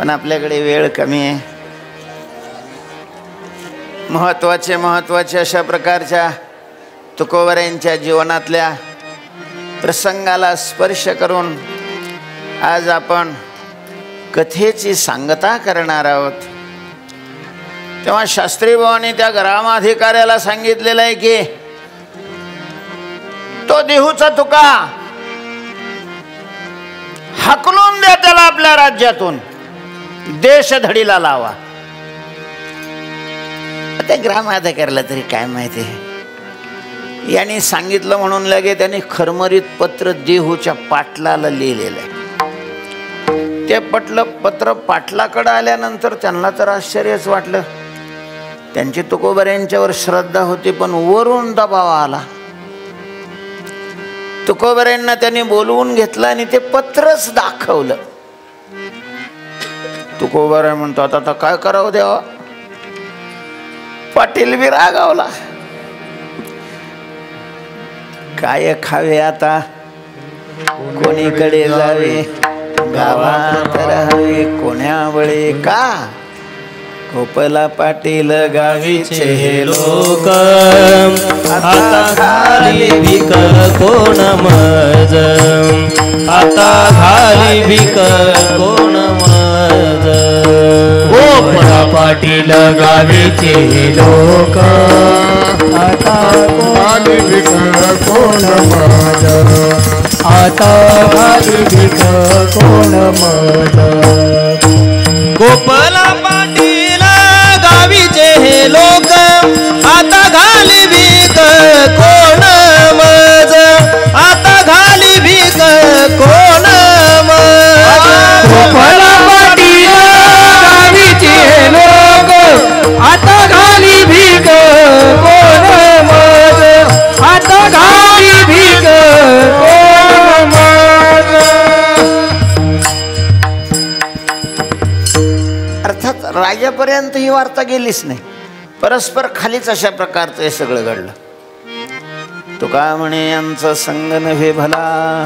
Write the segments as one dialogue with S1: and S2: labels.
S1: पण आपल्याकडे वेळ कमी आहे. महत्वाचे अशा प्रकारच्या तुकोबऱ्यांच्या जीवनातल्या प्रसंगाला स्पर्श करून आज आपण कथेची सांगता करणार आहोत. तेव्हा शास्त्री बुवांनी त्या ग्रामाधिकाऱ्याला सांगितलेलं आहे की तो देहूचा तुका हाकलून द्या, त्याला आपल्या राज्यातून देशधडीला लावा. त्या ग्रामाधिकाऱ्याला तरी काय माहिती आहे, यांनी सांगितलं म्हणून लगे त्यांनी खरमरीत पत्र देहूच्या पाटलाला लिहिलेलं आहे. ते पत्र पाटलाकडे आल्यानंतर त्यांना तर आश्चर्यच वाटलं. त्यांची तुकोबऱ्यांच्यावर श्रद्धा होती, पण वरून दबाव आला. तुकोबऱ्यांना त्यांनी बोलवून घेतलं आणि ते पत्रच दाखवलं. तुकोबऱ्या म्हणतो आता काय करावं देवा. पाटील बी रागावला. काय खावे आता, कोणीकडे जावे, गावात राहावे कोण्यावळे का. गोपाला पाटील गावीचे हे लोक,
S2: आता घाली भिक कोण मज, आता घाली भिक कोण मज. गोपाला पाटील गावीचे हे लोक, आता घाली भिक कोण मज, आता घाली भिक कोण मज. गोपाला पाटील गावीचे हे लोक, आता घाली भीक कोण मज, आता घाली भीक कोण मज. गोपाला पाटील गावीचे हे लोक, आता घाली भीक कोण मज, आता घाली भीक कोण मज.
S1: अर्थात राजापर्यंत ही वार्ता गेलीच नाही. परस्पर खालीच अशा प्रकारचं हे सगळं घडलं. तुका म्हणे आमचा संग नव्हे भला,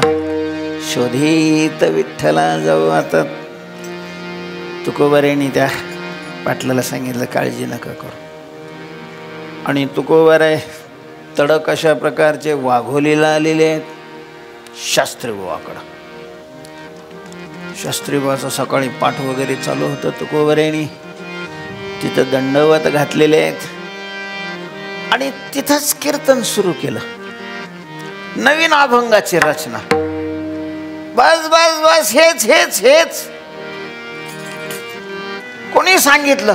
S1: शोधित विठ्ठला जाऊ. आता तुकोबऱ्यांनी त्या पाटलाला सांगितलं काळजी नका करू. आणि तुकोबरे तडक अशा प्रकारचे वाघोलीला आलेले आहेत शास्त्री बुवाकडं. शास्त्री बुवाचं सकाळी पाठ वगैरे चालू होतं. तुकोबऱ्यांनी तिथं दंडवत घातलेले आहेत आणि तिथंच कीर्तन सुरू केलं. नवीन अभंगाची रचना. बस बस बस हेच हेच हेच. कोणी सांगितलं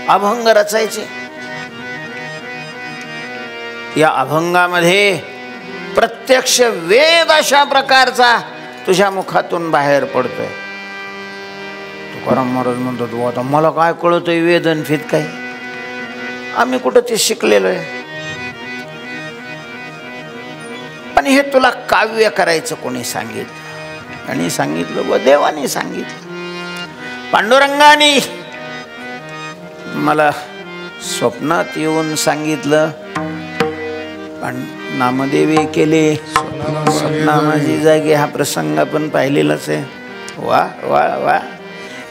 S1: अभंग रचायचे? या अभंगामध्ये प्रत्यक्ष वेद अशा प्रकारचा तुझ्या मुखातून बाहेर पडतोय. तुकाराम महाराज म्हणतात आता मला काय कळतंय वेदन फित काय, आम्ही कुठं ते शिकलेलो आहे. पण हे तुला काव्य करायचं कोणी सांगितलं? आणि सांगितलं व देवाने सांगितलं. पांडुरंगाने मला स्वप्नात येऊन सांगितलं. नामदेवी केले स्वप्ना माझी जागी. हा प्रसंग आपण पाहिलेलाच आहे. वा वा वा.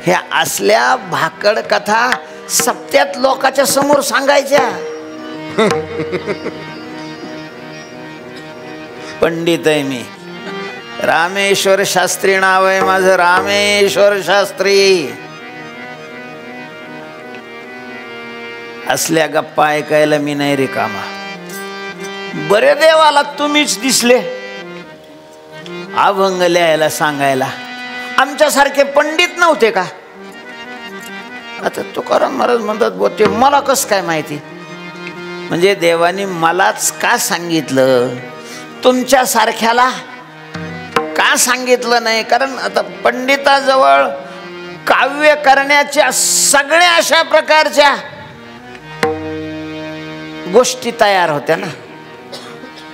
S1: ह्या असल्या भाकड कथा सप्त्यात लोकांच्या समोर सांगायच्या. पंडित आहे मी. रामेश्वर शास्त्री नाव आहे माझं, रामेश्वर शास्त्री. असल्या गप्पा ऐकायला मी नाही रिकामा. बरे देवाला तुम्हीच दिसले अभंग लिहायला सांगायला. आमच्यासारखे पंडित नव्हते का? आता तुकाराम महाराज म्हणतात बोते मला कस काय माहिती. म्हणजे देवाने मलाच का सांगितलं, तुमच्या सारख्याला का सांगितलं नाही? कारण आता पंडिताजवळ काव्य करण्याच्या सगळ्या अशा प्रकारच्या गोष्टी तयार होत्या ना.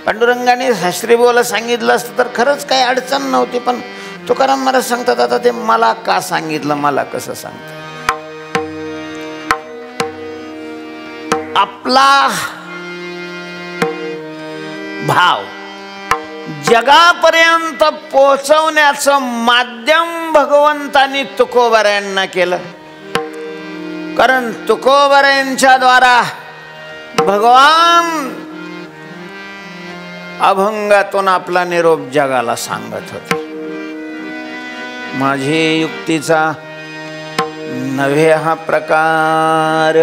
S1: पांडुरंगाने शास्त्री बुवाला सांगितलं असतं तर खरंच काही अडचण नव्हती. पण तुकाराम महाराज सांगतात आता ते मला का सांगितलं, मला कसं सांगतात. आपला भाव जगापर्यंत पोहोचवण्याचं माध्यम भगवंतांनी तुकोबारायांना केलं. कारण तुकोबारायांच्या द्वारा भगवान अभंगातून आपला निरोप जगाला सांगत होते. माझी युक्तीचा नव्हे हा प्रकार,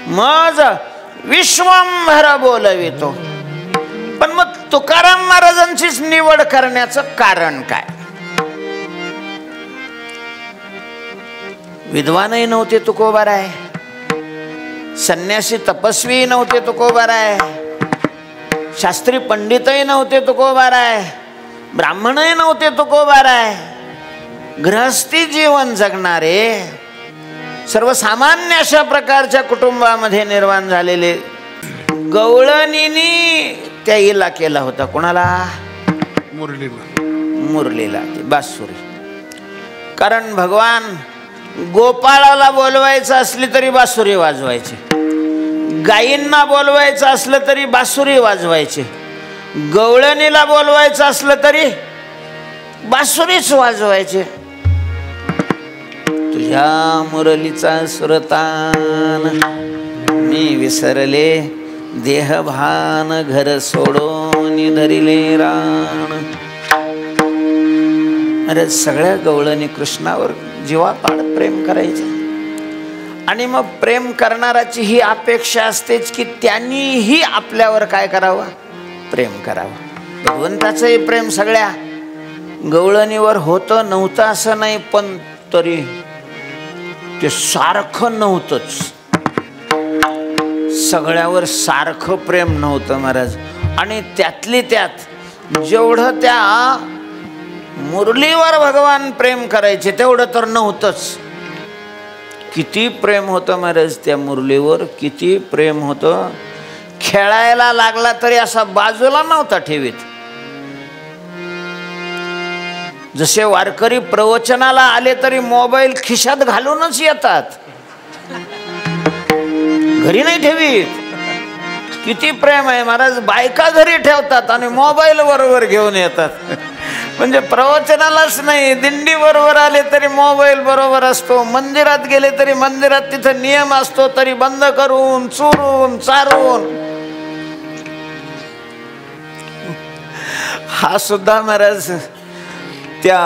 S1: मज विश्वंभर बोलवितो. पण मग तुकाराम महाराजांचीच निवड करण्याचं कारण काय? विद्वानही नव्हते तुकोबाराय, संन्यासी तपस्वी नव्हते तुकोबाराय, शास्त्री पंडितही नव्हते तुकोबाराय, ब्राह्मणही नव्हते तुकोबाराय. गृहस्थी जीवन जगणारे सर्वसामान्य अशा प्रकारच्या कुटुंबामध्ये निर्माण झालेले गवळणींनी त्या इला केला होता. कोणाला? मुरलीला, ती बासुरी. कारण भगवान गोपाळाला बोलवायचं असली तरी बासुरी वाजवायची, गायींना बोलवायचं असलं तरी बासुरी वाजवायची, गवळणीला बोलवायचं असलं तरी बासुरीच वाजवायचे. तुझ्या मुरलीचा सुरतान मी विसरले, देहभान घर सोडून धरिले रान. अरे सगळ्या गवळणी कृष्णावर जीवापाड प्रेम करायचे. आणि मग प्रेम करणाराची ही अपेक्षा असतेच की त्यांनीही आपल्यावर काय करावं? प्रेम करावं. भगवंताचंही प्रेम सगळ्या गवळणीवर होतं नव्हतं असं नाही, पण तरी ते सारखं नव्हतंच. सगळ्यावर सारखं प्रेम नव्हतं महाराज. आणि त्यातली त्यात जेवढं त्या मुरलीवर भगवान प्रेम करायचे तेवढं तर नव्हतंच. किती प्रेम होतं महाराज त्या मुरलीवर, किती प्रेम होतं. खेळायला लागला तरी असा बाजूला नव्हता ठेवीत. जसे वारकरी प्रवचनाला आले तरी मोबाईल खिशात घालूनच येतात, घरी नाही ठेवीत. किती प्रेम आहे महाराज. बायका घरी ठेवतात आणि मोबाईल बरोबर घेऊन येतात. म्हणजे प्रवचनालाच नाही, दिंडी बरोबर आले तरी मोबाईल बरोबर असतो, मंदिरात गेले तरी मंदिरात तिथं नियम असतो तरी बंद करून चोरून चारून. हा सुद्धा महाराज त्या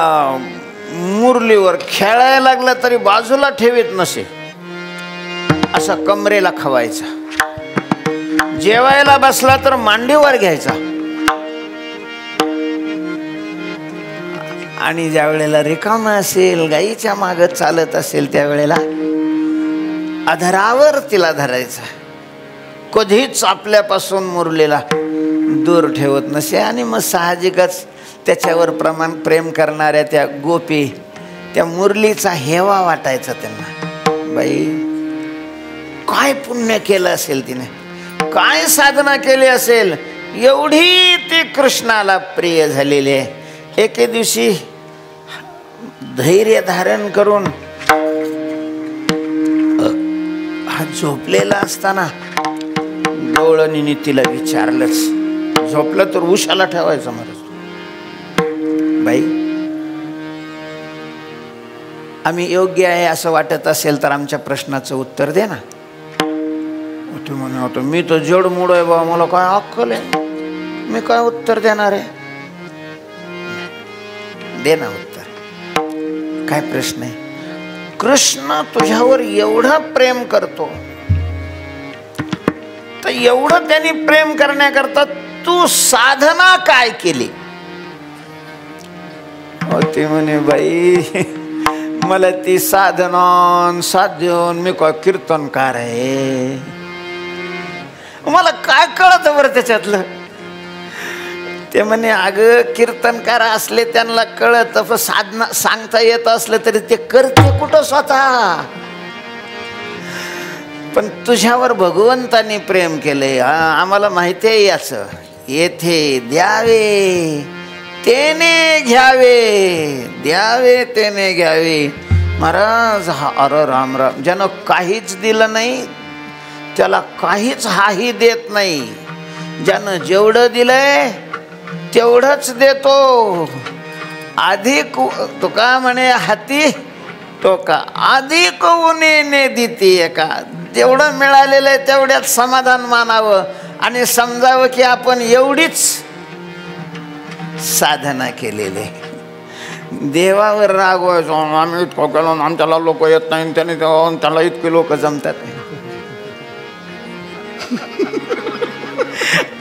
S1: मुरलीवर खेळायला लागला तरी बाजूला ठेवीत नसे, असा कमरेला खवायचा. जेवायला बसला तर मांडीवर घ्यायचा. आणि ज्या वेळेला रिकामा असेल, गाईच्या माग चालत असेल, त्यावेळेला अधरावर तिला धरायचा. कधीच आपल्यापासून मुरलीला दूर ठेवत नसे. आणि मग साहजिकच त्याच्यावर प्रेम करणाऱ्या त्या गोपी त्या मुरलीचा हेवा वाटायचा त्यांना. बाई काय पुण्य केलं असेल तिने, काय साधना केली असेल, एवढी ती कृष्णाला प्रिय झालेली आहे. एके दिवशी धैर्य धारण करून हा झोपलेला असताना गवळणीने तिला विचारलंच. झोपलं तर उशाला ठेवायचं महाराज. बाई आम्ही योग्य आहे असं वाटत असेल तर आमच्या प्रश्नाचं उत्तर दे ना. तू म्हणतो मी तर जड मूड आहे बाबा, मला काय अक्कल आहे, मी काय उत्तर देणार आहे. दे ना उत्तर. काय प्रश्न आहे? कृष्ण तुझ्यावर एवढं प्रेम करतो तर एवढं त्यांनी प्रेम करण्याकरता तू साधना काय केली? ते म्हणे बाई मला ती साधना साध्य, मी काय कीर्तनकार आहे, मला काय कळत बरं त्याच्यातलं. ते म्हणे अगं कीर्तनकार असले त्यांना कळत, पण साधना सांगता येत असलं तरी ते करते कुठं स्वतः. पण तुझ्यावर भगवंतानी प्रेम केले, आम्हाला माहिती आहे याचं. येथे द्यावे तेने घ्यावे, द्यावे तेने घ्यावे. महाराज हा अरे राम राम, ज्यानं काहीच दिलं नाही त्याला काहीच हाही देत नाही. ज्यानं जेवढं दिलंय तेवढंच देतो. अधिक तुका म्हणे हाती टोका, अधिक उन्हेने देते का. जेवढं मिळालेलं आहे तेवढ्यात समाधान मानावं आणि समजावं की आपण एवढीच साधना केलेली. देवावर रागवायचो, आम्ही इतकं केलं, आमच्याला लोक येत नाही, त्याला इतके लोक जमतात.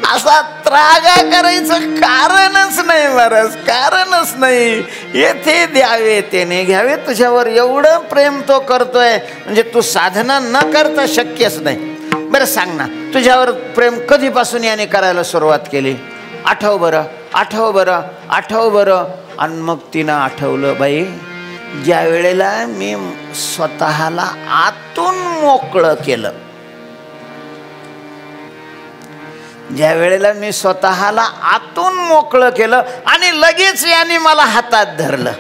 S1: असा त्रागा करायचं कारणच नाही महाराज, कारणच नाही. येथे द्यावे त्याने घ्यावे. तुझ्यावर एवढं प्रेम तो करतोय म्हणजे तू साधना न करता शक्यच नाही. बरं सांग ना, तुझ्यावर प्रेम कधीपासून याने करायला सुरुवात केली? आठव बरं, आठव बरं, आठव बरं. आणि मग तिनं आठवलं, बाई ज्या वेळेला मी स्वतःला आतून मोकळं केलं, ज्या वेळेला मी स्वतःला आतून मोकळं केलं आणि लगेच याने मला हातात धरलं.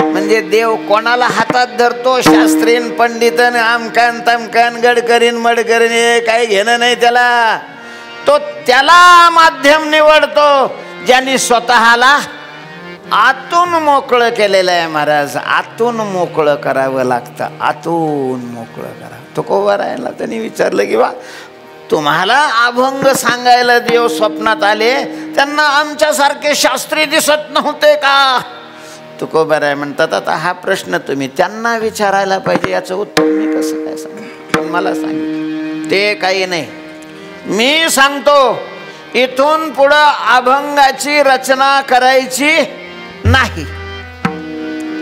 S1: म्हणजे देव कोणाला हातात धरतो? शास्त्रीन पंडितन आमकान तमकान गडकरीन मडकरीन हे काही घेणं नाही त्याला. तो त्याला माध्यम निवडतो ज्यांनी स्वतःला आतून मोकळं केलेलं आहे. महाराज आतून मोकळं करावं लागतं, आतून मोकळं करा. तुकोबारायला त्यांनी विचारलं की बा तुम्हाला अभंग सांगायला देव स्वप्नात आले, त्यांना आमच्यासारखे शास्त्री दिसत नव्हते का? तुकोबाराय म्हणतात आता हा प्रश्न तुम्ही त्यांना विचारायला पाहिजे, याचं उत्तर मी कसं काय सांगू? पण मला सांगितलं ते काही नाही. मी सांगतो इथून पुढं अभंगाची रचना करायची नाही.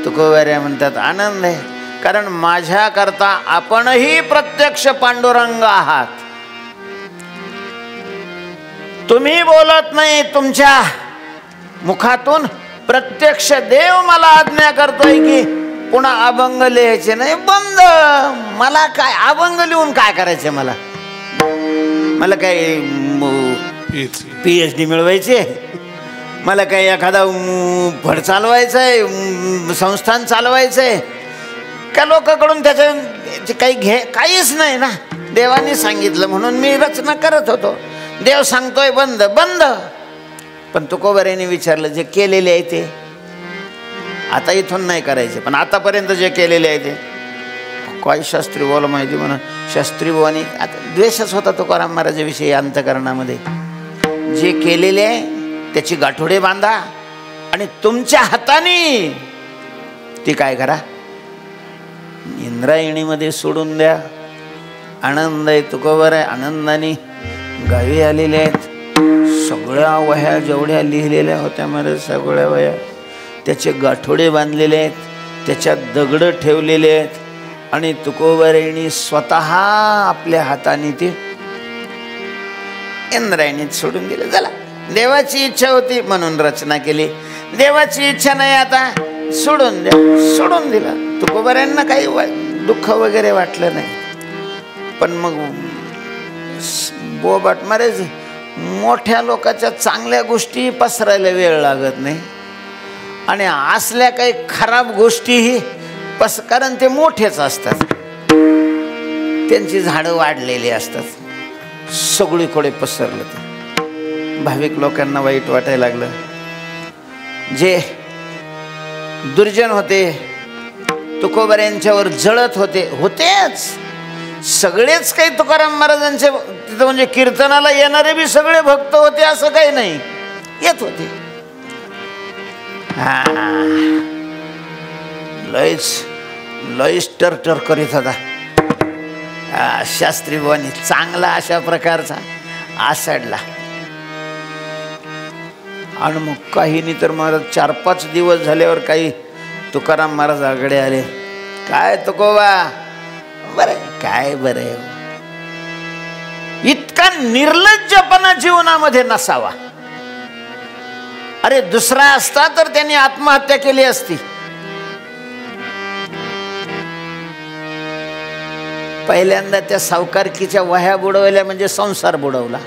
S1: तुकोबाराय म्हणतात आनंद आहे, कारण माझ्याकरता आपणही प्रत्यक्ष पांडुरंग आहात. तुम्ही बोलत नाही, तुमच्या मुखातून प्रत्यक्ष देव मला आज्ञा करतोय की पुन्हा अभंग लिहायचे नाही, बंद. मला काय अभंग लिहून काय करायचे? मला काय PhD मिळवायचे? मला काय एखादा फड चालवायचं आहे, संस्थान चालवायचं आहे का? लोकांकडून त्याचं काही काहीच नाही ना. देवाने सांगितलं म्हणून मी रचना करत होतो. देव सांगतोय बंद, बंद. पण तुकोबारायांनी विचारलं जे केलेले आहे ते आता इथून नाही करायचे, पण आतापर्यंत जे केलेले आहे ते काय शास्त्री बोला माहिती म्हणून शास्त्री बुवानी आता द्वेषच होता तुकाराम महाराजाविषयी अंतकरणामध्ये. जे केलेले आहे त्याची गाठोडे बांधा आणि तुमच्या हाताने ती काय करा, इंद्रायणीमध्ये सोडून द्या. आनंद आहे तुकोबाराय आनंदाने गावी आलेले आहेत. सगळ्या वह्या जेवढ्या लिहिलेल्या होत्या महाराज, सगळ्या वह्या त्याचे गाठोडे बांधलेले आहेत, त्याच्यात दगड ठेवलेले आहेत आणि तुकोबारायांनी स्वतः आपल्या हाताने ते इंद्रायणीत सोडून दिले. झाला, देवाची इच्छा होती म्हणून रचना केली, देवाची इच्छा नाही आता सोडून द्या, सोडून दिला. तुकोबारायांना काही दुःख वगैरे वाटलं नाही. पण मग बोबाट महाराज मोठ्या लोकांच्या चांगल्या गोष्टी पसरायला वेळ लागत नाही आणि असल्या काही खराब गोष्टीही कारण ते मोठेच असतात, त्यांची झाडं वाढलेली असतात, सगळीकडे पसरलं. ते भाविक लोकांना वाईट वाटायला लागलं. जे दुर्जन होते तुकोबारायांच्यावर जळत होतेच सगळेच. काही तुकाराम महाराजांचे तिथं म्हणजे कीर्तनाला येणारे बी सगळे भक्त होते असं काही नाही, येत होते. लईच टरटर करीत होता शास्त्री बुवांनी, चांगला अशा प्रकारचा आसडला. आणि मग काही नाही तर महाराज 4-5 दिवस झाल्यावर काही तुकाराम महाराज आगडे आले. काय तुकोबा बरं काय बरं, इतका निर्लज्जपणा जीवनामध्ये नसावा. अरे दुसरा असता तर त्यांनी आत्महत्या केली असती. पहिल्यांदा त्या सावकारकीच्या वह्या बुडवल्या म्हणजे संसार बुडवला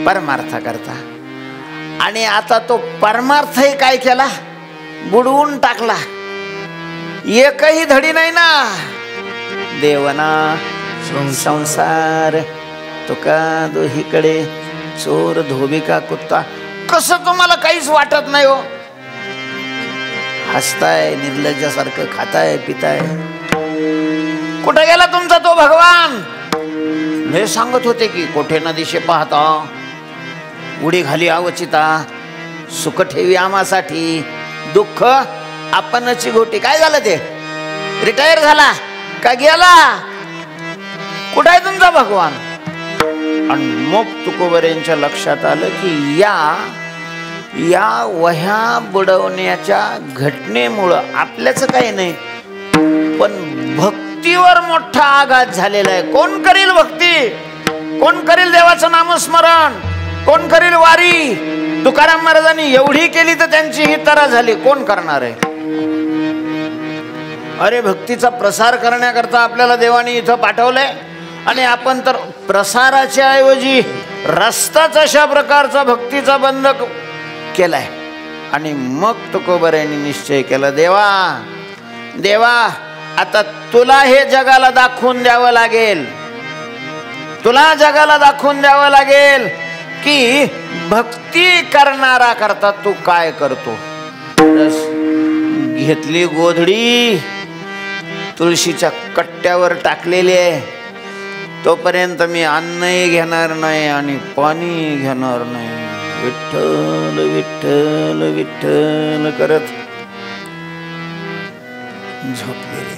S1: परमार्था करता. आणि आता तो परमार्थही काय केला, बुडवून टाकला. एकही धडी नाही ना. देवना संसार तुका दोहीकडे चोर धोबिका कुत्ता कसं तुम्हाला काहीच वाटत नाही हो? हसताय, निर्लज्जासारखं खाताय पिताय. कुठे गेला तुमचा तो भगवान? हे सांगत होते की कोठे न दिशे पाहता, उडी घाली अवचिता, सुख ठेवी आम्हासाठी, दुःख आपणची गोटी. काय झालं ते? रिटायर झाला का गेला? कुठे आहे तुमचा भगवान? आणि मग तुकोबरेंच्या लक्षात आलं की या वह्या बुडवण्याच्या घटनेमुळं आपल्याच काही नाही, पण भक्तीवर मोठा आघात झालेला आहे. कोण करील भक्ती? कोण करील देवाचं नामस्मरण? कोण करील वारी? तुकाराम महाराजांनी एवढी केली तर त्यांची ही तरा झाली. कोण करणार आहे? अरे भक्तीचा प्रसार करण्याकरता आपल्याला देवाने इथं पाठवलंय आणि आपण तर प्रसाराच्या ऐवजी रस्ताच अशा प्रकारचा भक्तीचा बंद केलाय. आणि मग तुकोबऱ्यांनी निश्चय केला, देवा आता तुला हे जगाला दाखवून द्यावं लागेल. तुला जगाला दाखवून द्यावं लागेल की भक्ती करणारा करता तू काय करतो. घेतली गोधडी, तुळशीच्या कट्ट्यावर टाकलेली आहे. तोपर्यंत मी अन्नही घेणार नाही आणि पाणी घेणार नाही. विठ्ठल विठ्ठल विठ्ठल करत झोपलेले.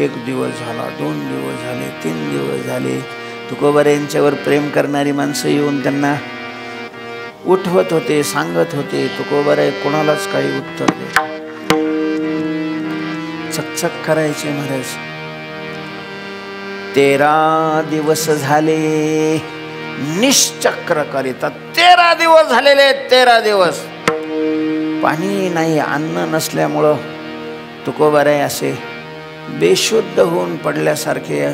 S1: एक दिवस झाला, 2 दिवस झाले, 3 दिवस झाले. तुकोबऱ्यांच्यावर प्रेम करणारी माणसं येऊन त्यांना उठवत होते, सांगत होते. तुकोबराय कोणालाच काही उत्तर दे. चकचक करायचे महाराज. 13 दिवस झाले निश्चक्र करीता. 13 दिवस झालेले. 13 दिवस पाणी नाही, अन्न नसल्यामुळं तुकोबराय असे बेशुद्ध होऊन पडल्यासारखे,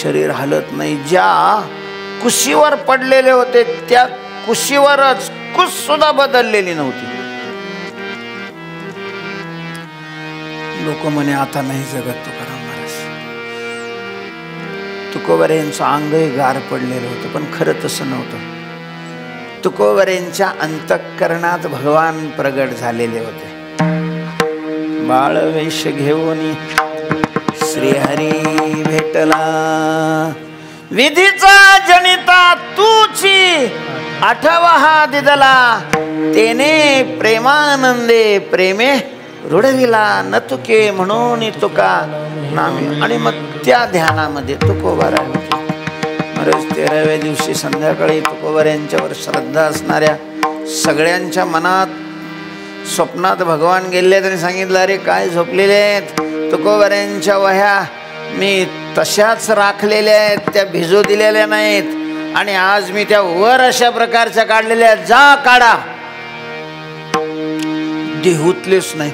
S1: शरीर हलत नाही. ज्या कुशीवर पडलेले होते त्या कुशीवरच कुस सुद्धा बदललेली नव्हती. लोक म्हणे आता नाही जगत तुकाराम महाराज. तुकोबऱ्यांचं अंगही गार पडलेलं होतं, पण खरं तसं नव्हतं. तुकोबऱ्यांच्या अंतःकरणात भगवान प्रगट झालेले होते. बाळवेश घेऊन श्रीहरी भेटला. विधीचा जनिता तूची आठवा दिदला. तेने प्रेमानंदे प्रेमे रुडविला. न तुके म्हणून तुका नामे. आणि मग त्या ध्यानामध्ये तुकोबाराय होते महाराज. 13व्या दिवशी संध्याकाळी तुकोबाऱ्यांच्यावर श्रद्धा असणाऱ्या सगळ्यांच्या मनात स्वप्नात भगवान गेले. त्यांनी सांगितलं, अरे काय झोपलेले आहेत? तुकोबऱ्यांच्या वह्या मी तशाच राखलेल्या आहेत, त्या भिजू दिलेल्या नाहीत. आणि आज मी त्या वर अशा प्रकारच्या काढलेल्या. जा काढा. देहूतलेच नाही,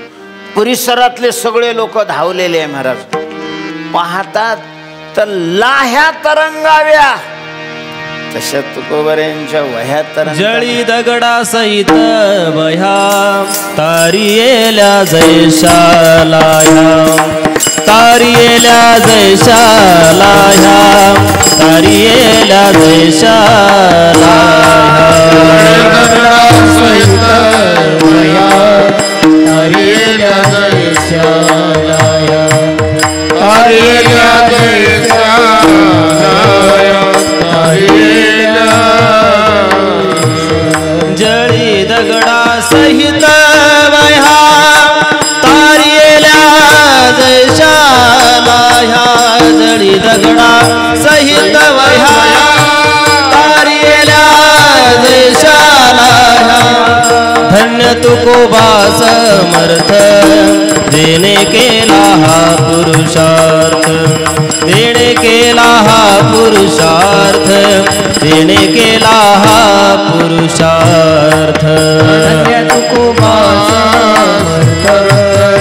S1: परिसरातले सगळे लोक धावलेले आहे महाराज. पाहतात तर लाह्या तरंगाव्या. तशा तुकोबऱ्यांच्या वह्या तरंग.
S2: जळी दगडा सहित वह्या तारियेल्या जैशालाया. तारियेल्या जैशालाया. तारियेल्या जैशालाया. दगडा सहित वह्या तारियेल्या जैशालाया. तारियेल्या जैशालाया. जळी दगडा सहित वह्या तारियेल्या जैशालाया. जळी दगडा सहित वह्या तारियेल्या जैशालाया. धन्य तुकोबा समर्थ देणे केला हा पुरुषार्थ. देणे केला हा पुरुषार्थ. देणे केला हा पुरुषार्थ. धन्य तुकोबा समर्थ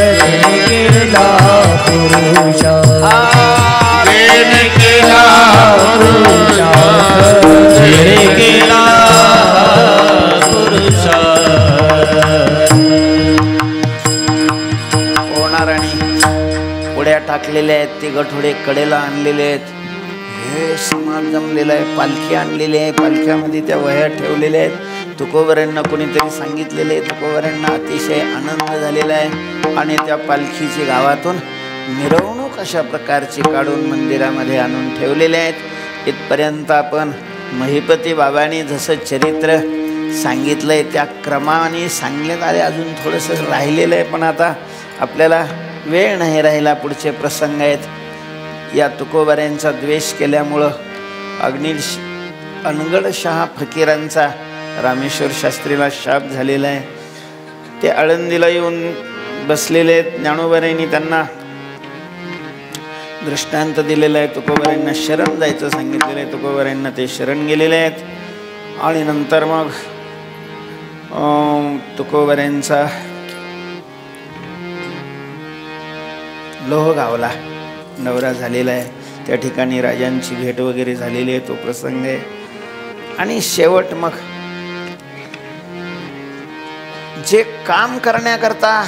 S2: देणे केला पुरुषार्थ. देणे केला पुरुषार्थ. देणे केला पुरुषार्थ.
S1: कोणाराणी पुढ्या टाकलेल्या आहेत, ते गठोडे कडेला आणलेले आहेत. हे समाज जमलेला आहे. पालखी आणलेली आहे, पालख्यामध्ये त्या वह्या ठेवलेल्या आहेत. तुकोबऱ्यांना कोणीतरी सांगितलेले, तुकोबऱ्यांना अतिशय आनंद झालेला आहे आणि त्या पालखीची गावातून मिरवणूक अशा प्रकारची काढून मंदिरामध्ये आणून ठेवलेले आहेत. इथपर्यंत आपण महिपती बाबांनी जसं चरित्र सांगितलंय त्या क्रमाने सांगण्यात आले. अजून थोडंसं राहिलेलं आहे, पण आता आपल्याला वेळ नाही राहिला. पुढचे प्रसंग आहेत. या तुकोबऱ्यांचा द्वेष केल्यामुळं अनगडशहा फकीरांचा रामेश्वर शास्त्रीला शाप झालेला आहे. ते आळंदीला येऊन बसलेले आहेत. ज्ञानोबांनी त्यांना दृष्टांत दिलेला आहे. तुकोबऱ्यांना शरण जायचं सांगितलेलं आहे. तुकोबऱ्यांना ते शरण गेलेले आहेत. आणि नंतर मग तुकोबऱ्यांचा लोहगावला नवरा झालेला आहे. त्या ठिकाणी राजांची भेट वगैरे झालेली आहे. तो प्रसंग आहे. आणि शेवट मग जे काम करण्याकरता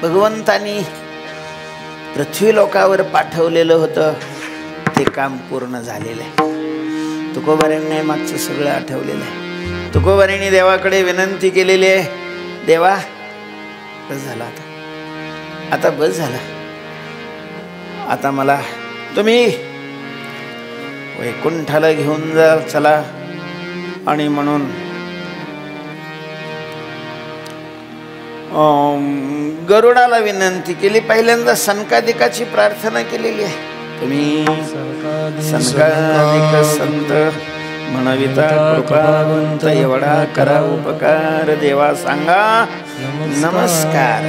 S1: भगवंतानी पृथ्वी लोकावर पाठवलेलं होतं ते काम पूर्ण झालेलं आहे. तुकोबऱ्यांनी मागचं सगळं आठवलेलं आहे. तुकोबऱ्यांनी देवाकडे विनंती केलेली आहे, देवा बस झाला, आता बस झाला, आता मला तुम्ही वैकुंठाला घेऊन जा चला. आणि म्हणून गरुडाला विनंती केली. पहिल्यांदा सनकादिकाची प्रार्थना केलेली आहे. तुम्ही सनकादिक संत म्हणविता कृपावंत एवढा करा उपकार, देवा सांगा नमस्कार.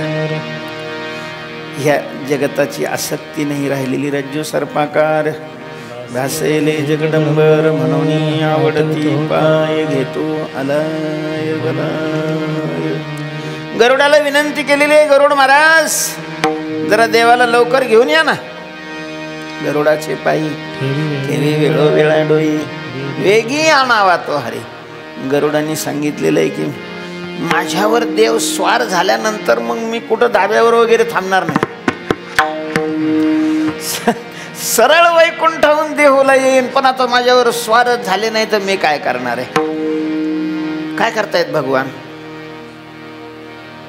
S1: ह्या जगताची आसक्ती नाही राहिलेली. रज्जू सर्पाकार भासेले जगदंबर म्हणून आवडती पाय घेतो आलाय बलाय. गरुडाला विनंती केलेली आहे, गरुड महाराज जरा देवाला लवकर घेऊन या ना. गरुडाचे पायी ठेवी वेळोवेळा डोई वेगी आणावा तो हरी. गरुडाने सांगितलेलं आहे की माझ्यावर देव स्वार झाल्यानंतर मग मी कुठं धाब्यावर वगैरे थांबणार नाही. सरळ वैकुंठाहून देहूला येईन, पण आता माझ्यावर स्वार झाले नाही तर मी काय करणार आहे. काय करतायत भगवान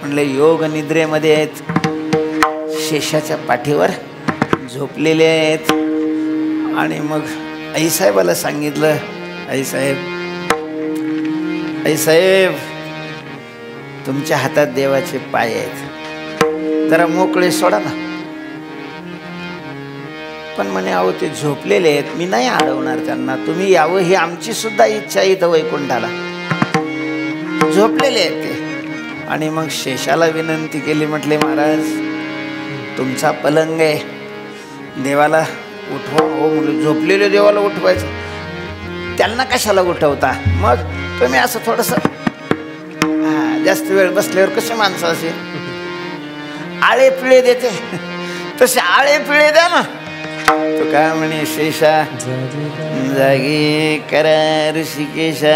S1: म्हणले योग निद्रेमध्ये आहेत. शेषाच्या पाठीवर झोपलेले आहेत. आणि मग आईसाहेबाला सांगितलं, आईसाहेब तुमच्या हातात देवाचे पाय आहेत, जरा मोकळे सोडा ना. पण म्हणे अहो ते झोपलेले आहेत, मी नाही अडवणार त्यांना, तुम्ही यावं ही आमची सुद्धा इच्छा इथं वैकुंठाला. झोपलेले आहेत ते. आणि मग शेषाला विनंती केली, म्हटले महाराज तुमचा पलंग आहे, देवाला उठवा. हो म्हणलं झोपलेले देवाला उठवायचं, त्यांना कशाला उठवता. मग तुम्ही असं थोडंसं जास्त वेळ बसल्यावर कसे माणसं असे आळे पिळे देते तसे आळे पिळे द्या ना. तो काय म्हणे शेषा जागी करा ऋषिकेशा.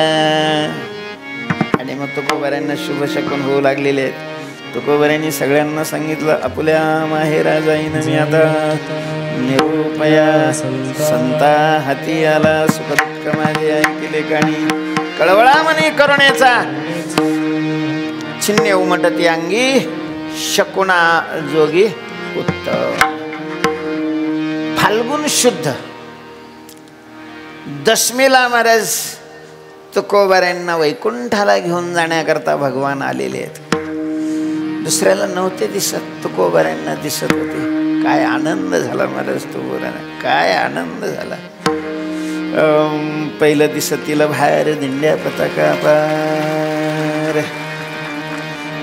S1: आणि मग तुकोबऱ्यांना शुभ शकून होऊ लागलेले आहेत. तुकोबऱ्यांनी सगळ्यांना सांगितलं आपुल्या माहेरा जाईन मी आता, निरूपया संता हाती आला, सुखदुःख माझे ऐकले काणी, कळवळा म्हणे करुणेचा छिन्ने उमटती अंगी, शकुना जोगी उत्तम. फाल्गुन शुद्ध दशमीला महाराज तुकोबऱ्यांना वैकुंठाला घेऊन जाण्याकरता भगवान आलेले आहेत. दुसऱ्याला नव्हते दिसत, तुकोबऱ्यांना दिसत होते. काय आनंद झाला महाराज तुकोबऱ्यांना, काय आनंद झाला. पहिलं दिसतीला बाहेर दिंड्या पताका पार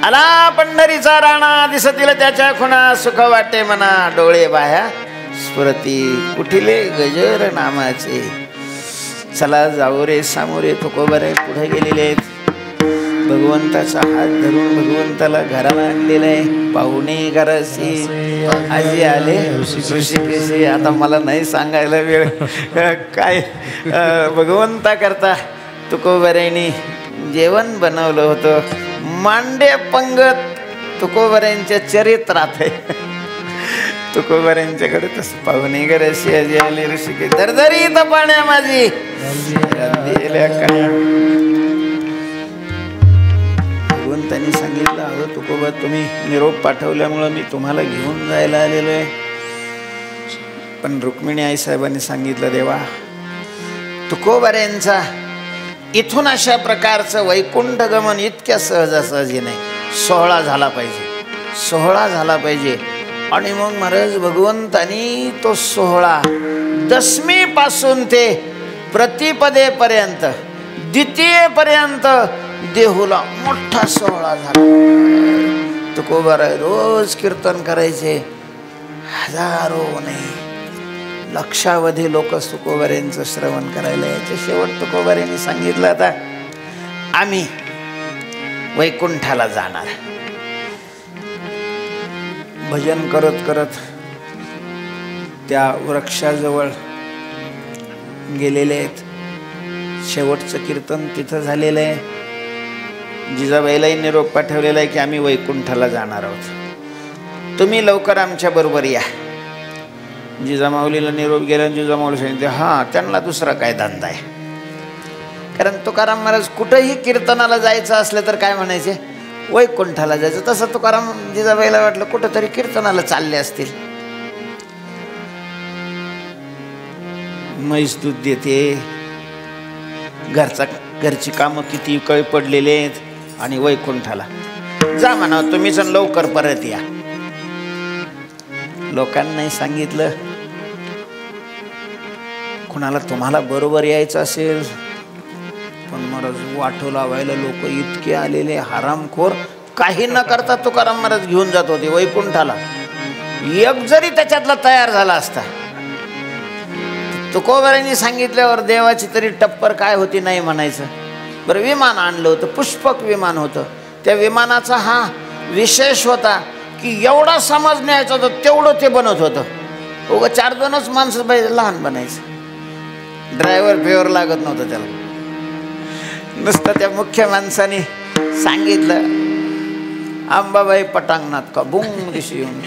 S1: आला पंढरीचा राणा, दिसतील त्याच्या खुणा, सुख वाटे मना, डोळे बाह्या स्फुरती, कुठिले गजर नामाचे. चला जाऊ रे सामोरे. तुकोबरे पुढे गेलेले आहेत. भगवंताचा हात धरून भगवंताला घराला आणलेला आहे. पाहुणे घराशी आजी आले ऋषिकेशी. आता मला नाही सांगायला वेळ काय भगवंता करता तुकोबऱ्यांनी जेवण बनवलं होतं. मांडे पंगत तुकोबऱ्यांच्या चरित्रात आहे. तुकोबऱ्यांच्याकडे तसं पाहुणे घराशी आजी आले ऋषिकेश, दरदरी पाण्या माझी भगवंतांनी सांगितलं, अहो तुकोबा तुम्ही निरोप पाठवल्यामुळं मी तुम्हाला घेऊन जायला आलेलो आहे. पण रुक्मिणी आईसाहेबांनी सांगितलं, देवा तुकोबाऱ्यांचा इथून अशा प्रकारचं वैकुंठ गमन इतक्या सहजासहजी नाही, सोहळा झाला पाहिजे, सोहळा झाला पाहिजे. आणि मग महाराज भगवंतानी तो सोहळा दशमीपासून ते प्रतिपदेपर्यंत द्वितीयेपर्यंत देहूला मोठा सोहळा झाला. तुकोबाराय रोज कीर्तन करायचे, हजारो नाही लक्षावधी लोक तुकोबाऱ्यांचं श्रवण करायला याचे. शेवट तुकोबाऱ्यांनी सांगितलं, आता आम्ही वैकुंठाला जाणार. भजन करत करत त्या वृक्षाजवळ गेलेले आहेत. शेवटचं कीर्तन तिथं झालेलं आहे. जिजाबाईलाही निरोप पाठवलेला आहे की आम्ही वैकुंठाला जाणार आहोत, तुम्ही लवकर आमच्या बरोबर या. जिजामाऊलीला निरोप गेला, जिजामाऊली सांगितले, हां त्यांना दुसरा काय धंदा आहे. कारण तुकाराम महाराज कुठंही कीर्तनाला जायचं असलं तर काय म्हणायचे, वैकुंठाला जायचं. तसं तुकाराम जिजाबाईला वाटलं कुठंतरी कीर्तनाला चालले असतील. म्हैस दूध देते, घरची कामं किती कळ पडलेले आहेत आणि वैकुंठाला जा म्हणा तुम्हीच लवकर परत या. लोकांनाही सांगितलं, कुणाला तुम्हाला बरोबर यायचं असेल, पण महाराज वाटो लावायला लोक इतके आलेले हरामखोर, काही न करता तुकाराम महाराज घेऊन जात होते वैकुंठाला. एक जरी त्याच्यातला तयार झाला असता, तुकोबारांनी सांगितल्यावर देवाची तरी टप्पर काय होती नाही म्हणायचं. बरं विमान आणलं होतं, पुष्पक विमान होतं. त्या विमानाचा हा विशेष होता की एवढा समज न्यायचा होता तेवढं ते बनत होतं. उगा 4-2च माणसं पाहिजे, लहान बनायचं. ड्रायव्हर फेवर लागत नव्हतं त्याला. नुसतं त्या मुख्य माणसाने सांगितलं, अंबाबाई पटांगणात का बुंग दिशी येऊन.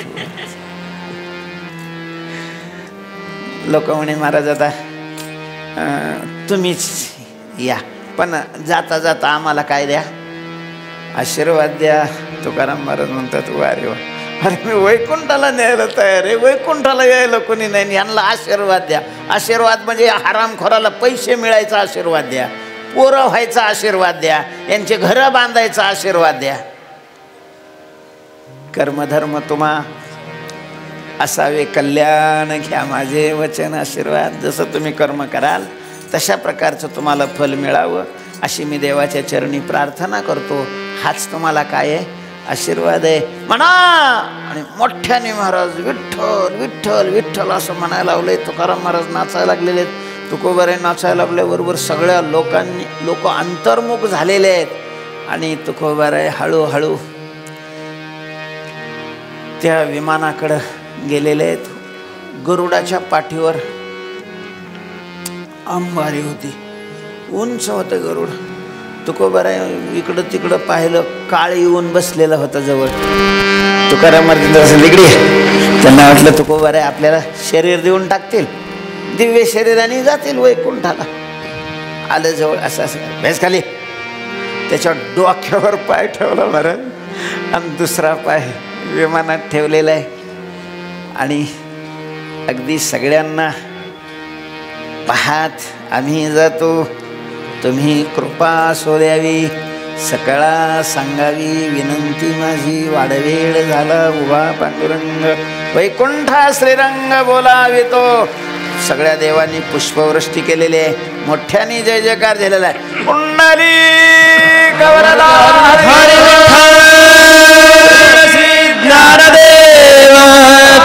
S1: लोक म्हणे महाराज आता तुम्हीच या, पण जाता जाता आम्हाला काय द्या, आशीर्वाद द्या. तुकाराम महाराज म्हणतात, वारे वा, अरे मी वैकुंठाला न्यायला तयार आहे, वैकुंठाला यायला कोणी नाही, यांना आशीर्वाद द्या. आशीर्वाद म्हणजे हरामखोराला पैसे मिळायचा आशीर्वाद द्या, पोरं व्हायचा आशीर्वाद द्या, यांचे घरं बांधायचा आशीर्वाद द्या. कर्मधर्म तुम्हा असावे कल्याण, घ्या माझे वचन आशीर्वाद. जसं तुम्ही कर्म कराल तशा प्रकारचं तुम्हाला फल मिळावं अशी मी देवाच्या चरणी प्रार्थना करतो. हाच तुम्हाला काय आहे, आशीर्वाद आहे म्हणा. आणि मोठ्याने महाराज विठ्ठल विठ्ठल विठ्ठल असं म्हणायला लावलंय. तुकाराम महाराज नाचायला लागलेले आहेत. तुकोबारे नाचायला लागल्याबरोबर सगळ्या लोक अंतर्मुख झालेले आहेत. आणि तुकोबारे हळूहळू त्या विमानाकडं गेलेले आहेत. गरुडाच्या पाठीवर अंबारी होती, उंच होतं गरुड. तुकोबारा इकडं तिकडं पाहिलं, काळ येऊन बसलेला होता जवळ. तुकाराम महाराज निगडी, त्यांना वाटलं तुकोबारा आपल्याला शरीर देऊन टाकतील, दिव्य शरीराने जातील वैकुंठाला. आलं जवळ, असं असं भेस खाली. त्याच्या डोक्यावर पाय ठेवला महाराज आणि दुसरा पाय विमानात ठेवलेला आहे. आणि अगदी सगळ्यांना पाहात आम्ही जातो, तुम्ही कृपा सोद्यावी, सकळा सांगावी विनंती माझी. वाडवेळ झाला उभा पांडुरंग, वैकुंठा श्रीरंग बोलावितो. सगळ्या देवांनी पुष्पवृष्टी केलेली आहे, मोठ्याने जय जयकार झालेला आहे. कुंडली गवरला
S2: ज्ञानदेव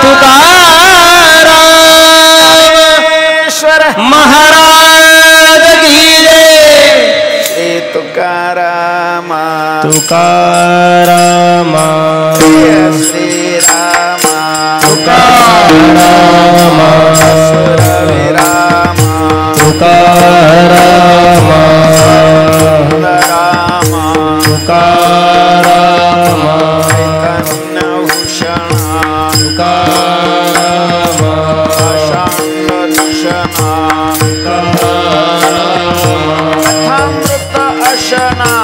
S2: तुकाराम महाराज की जय.
S1: श्री तुकाराम
S2: तुकाराम
S1: श्री राम
S2: तुकाराम
S1: राम
S2: तुकाराम
S1: राम
S2: तुकाराम
S1: कन्नभूषण
S2: तुकाराम
S1: शांतदूषण कथामृत अशना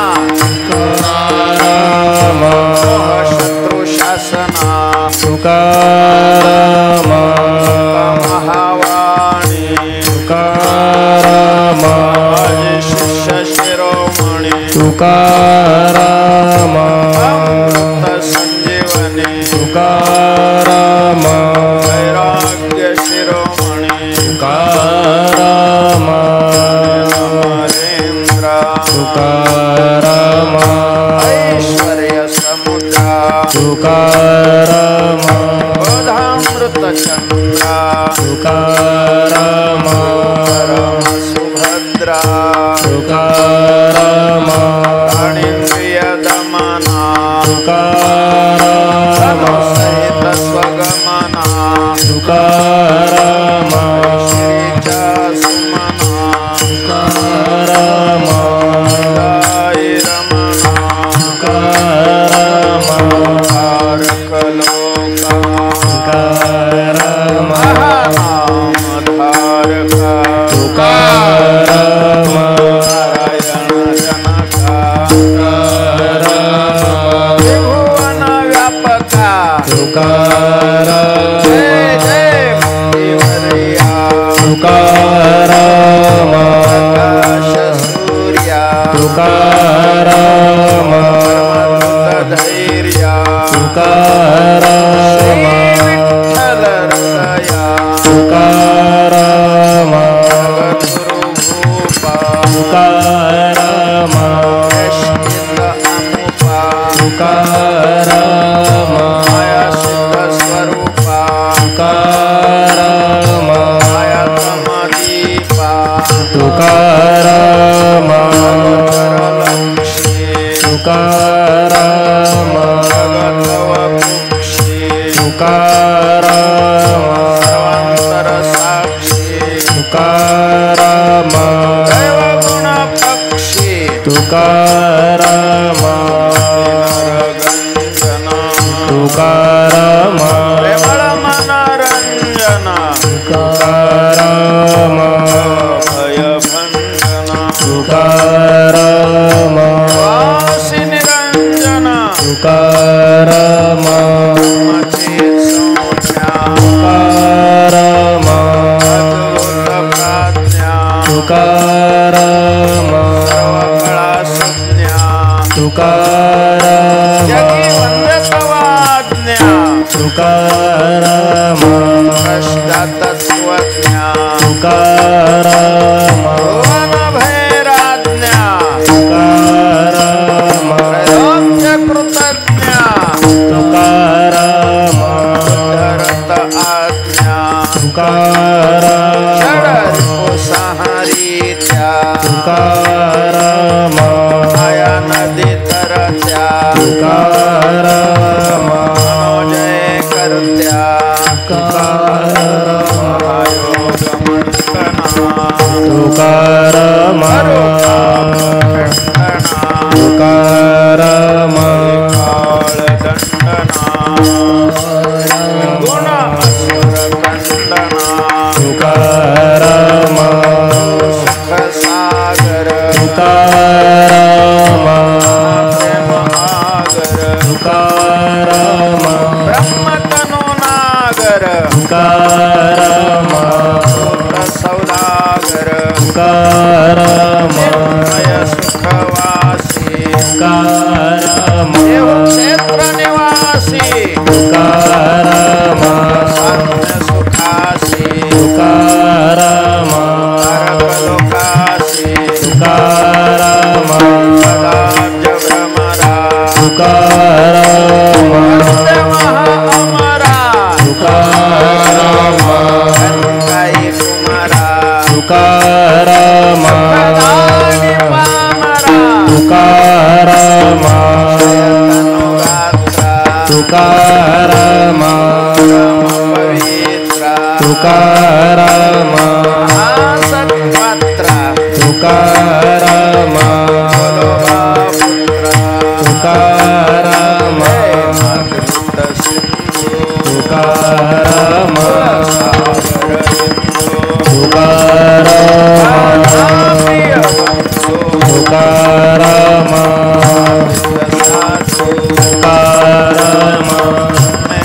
S2: तुकाराम
S1: महावाणी
S2: तुकाराम
S1: माझे शिष्य शिरोमणी
S2: तुकाराम
S1: अमृत संजीवनी
S2: तुकाराम
S1: वैराग्य शिरोमणी
S2: तुकाराम
S1: नरेंद्र
S2: तुकाराम
S1: ऐश्वर्य समुद्रा
S2: तुकाराम
S1: बोधामृत चंद्रा
S2: तुकाराम
S1: परम सुभद्रा
S2: तुकाराम
S1: प्राणेंद्रिय दमना
S2: तुकाराम
S1: सहित स्वगमना
S2: तुकाराम
S1: श्रीचा सुमना
S2: तुकाराम
S1: दाई रमणा
S2: तुकाराम
S1: तारक लोका
S2: तुकाराम
S1: महानाम धारका
S2: तुकाराम
S1: नारायण जनका
S2: तुकाराम
S1: त्रिभुवन व्यापका
S2: तुकाराम
S1: जय जय मुक्तिवर्या
S2: तुकाराम
S1: प्रकाश सूर्या
S2: तुकाराम
S1: परमद्भुत धैर्या
S2: तुकाराम
S1: विठ्ठल हृदया
S2: तुकाराम
S1: जगद्गुरु भूपा
S2: तुकाराम
S1: यशकिंद अमुपा
S2: तुकाराम
S1: माया सिद्ध स्वरूपा
S2: तुकाराम
S1: माया तमदीपा
S2: तुकाराम
S1: लक्ष्मी
S2: तुकाराम
S1: जगतवपुक्षी
S2: तुकाराम
S1: सर्वांतर साक्षी
S2: तुकाराम
S1: दैवगुण पक्षी
S2: तुकाराम
S1: नरगंजन
S2: तुकाराम
S1: प्रेमळ मनरंजन
S2: तुकाराम
S1: भयभंजन
S2: तुकाराम
S1: वासी निरंजन
S2: तुकाराम
S1: मची संज्ञा
S2: तुकाराम
S1: अद्भुत प्राज्ञा
S2: तुकाराम
S1: सर्वकळा संज्ञा
S2: तुकाराम
S1: जगी वंदतवाज्ञा
S2: तुकाराम
S1: तत्वज्ञा
S2: तुकाराम
S1: भुवन भैराज्ञा
S2: तुकाराम
S1: त्रैलोक्य कृतज्ञा
S2: तुकाराम
S1: धरत आज्ञा
S2: तुकाराम
S1: षडरिपु संहरित्या
S2: तुकाराम
S1: माया नदी तरत्या
S2: तुकाराम
S1: मनोजय करत्या
S2: तुकाराम
S1: महायोग मंथना
S2: तुकाराम तुकाराम
S1: गुण असुर कंदना
S2: तुकाराम
S1: सुख सागर
S2: तुकाराम
S1: प्रेम आगर
S2: तुकाराम
S1: ब्रह्म तनु नागर
S2: तुकाराम
S1: सौदागर
S2: तुकाराम
S1: मय सुखवासी
S2: तुकाराम
S1: देव क्षेत्र निवासी
S2: तुकाराम
S1: साम्य सुखासी
S2: तुकाराम
S1: तारक लोकासी
S2: तुकाराम
S1: सदाब्ज भ्रमरा
S2: तुकाराम
S1: वंदे महाअमरा
S2: तुकाराम
S1: गणकाई कुमारा
S2: तुकाराम
S1: सदानि पामरा
S2: तुकाराम
S1: तनुगात्रा
S2: तुकाराम
S1: परम पवित्रा
S2: तुकाराम
S1: महासत्पात्रा
S2: तुकाराम
S1: बोलोबापुत्रा
S2: तुकाराम
S1: जय मातृत सिंधू
S2: तुकाराम
S1: सागर बिंदू
S2: तुकाराम
S1: प्रिय बंधू
S2: तुकाराम
S1: साधू
S2: तुकाराम
S1: में